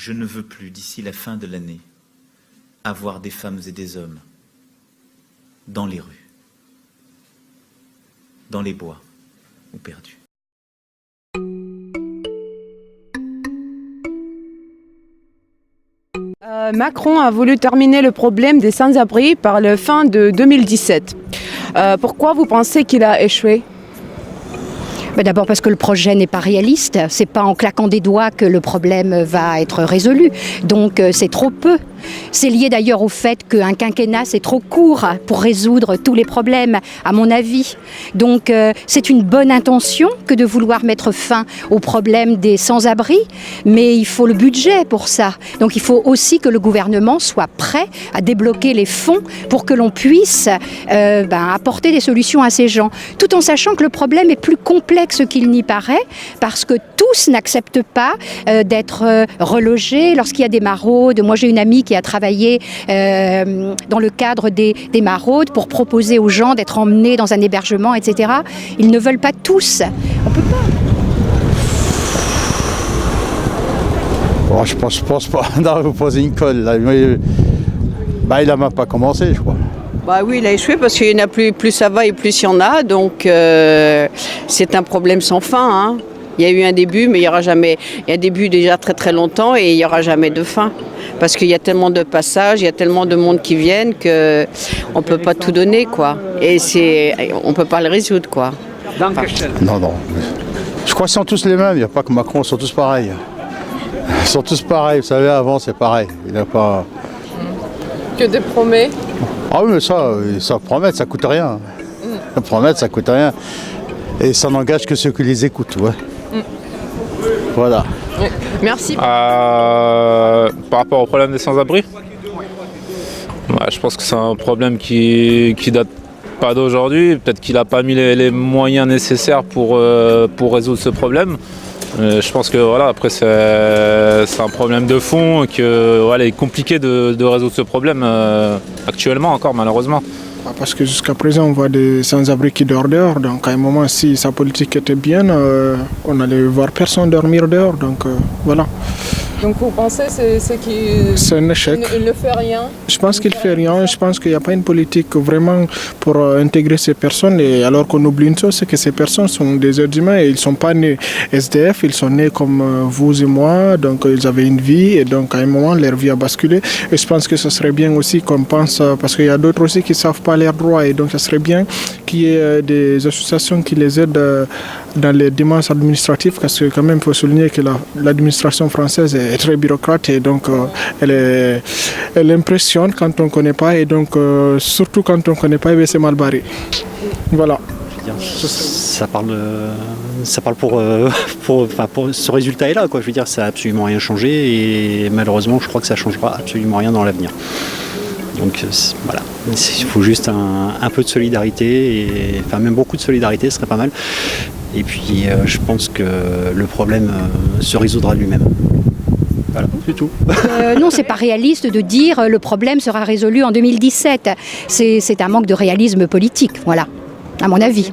Je ne veux plus, d'ici la fin de l'année, avoir des femmes et des hommes dans les rues, dans les bois ou perdus. Macron a voulu terminer le problème des sans-abri par la fin de 2017. Pourquoi vous pensez qu'il a échoué ? D'abord parce que le projet n'est pas réaliste. C'est pas en claquant des doigts que le problème va être résolu. Donc c'est trop peu. C'est lié d'ailleurs au fait qu'un quinquennat c'est trop court pour résoudre tous les problèmes, à mon avis. Donc c'est une bonne intention que de vouloir mettre fin au problème des sans-abri, mais il faut le budget pour ça. Donc il faut aussi que le gouvernement soit prêt à débloquer les fonds pour que l'on puisse apporter des solutions à ces gens, tout en sachant que le problème est plus complexe qu'il n'y paraît, parce que tous n'acceptent pas d'être relogés lorsqu'il y a des maraudes. Moi j'ai une amie qui a travaillé dans le cadre des maraudes pour proposer aux gens d'être emmenés dans un hébergement, etc. Ils ne veulent pas tous. On peut pas. Bon, je pense pas. Non, vous posez une colle là. Il n'a même pas commencé, je crois. Oui, il a échoué parce qu'il y en a plus ça va et plus il y en a. Donc c'est un problème sans fin. Hein. Il y a eu un début, mais il y aura jamais. Il y a un début déjà très très longtemps et il n'y aura jamais de fin. Parce qu'il y a tellement de passages, il y a tellement de monde qui viennent qu'on ne peut pas tout donner, quoi. Et on ne peut pas le résoudre, quoi. Enfin, non. Je crois qu'ils sont tous les mêmes, il n'y a pas que Macron, ils sont tous pareils. Ils sont tous pareils, vous savez, avant c'est pareil. Il n'a pas... Que des promesses. Ah oui, mais ça promettre, ça coûte rien. Promettre, ça coûte rien. Et ça n'engage que ceux qui les écoutent, ouais. Voilà. Merci. Par rapport au problème des sans-abri, je pense que c'est un problème qui date pas d'aujourd'hui. Peut-être qu'il n'a pas mis les moyens nécessaires pour résoudre ce problème. Je pense que après c'est un problème de fond il est compliqué de résoudre ce problème actuellement encore malheureusement. Parce que jusqu'à présent on voit des sans-abri qui dorment dehors, donc à un moment si sa politique était bien, on allait voir personne dormir dehors, donc voilà. Donc vous pensez c'est un échec. Il ne fait rien? Je pense qu'il ne fait rien, je pense qu'il n'y a pas une politique vraiment pour intégrer ces personnes, et alors qu'on oublie une chose, c'est que ces personnes sont des êtres humains et ils ne sont pas nés SDF, ils sont nés comme vous et moi, donc ils avaient une vie et donc à un moment leur vie a basculé, et je pense que ce serait bien aussi qu'on pense, parce qu'il y a d'autres aussi qui ne savent pas leurs droits, et donc ce serait bien qu'il y ait des associations qui les aident dans les démarches administratives, parce que quand même il faut souligner que l'administration française est très bureaucrate et donc elle impressionne quand on ne connaît pas, et donc surtout quand on ne connaît pas, c'est mal barré. Voilà. Ça parle pour ce résultat est là, quoi. Je veux dire, ça n'a absolument rien changé et malheureusement je crois que ça ne changera absolument rien dans l'avenir. Donc voilà, il faut juste un peu de solidarité, même beaucoup de solidarité, ce serait pas mal. Et puis je pense que le problème se résoudra lui-même. Voilà, c'est tout. Non, c'est pas réaliste de dire le problème sera résolu en 2017. C'est un manque de réalisme politique, voilà, à mon avis.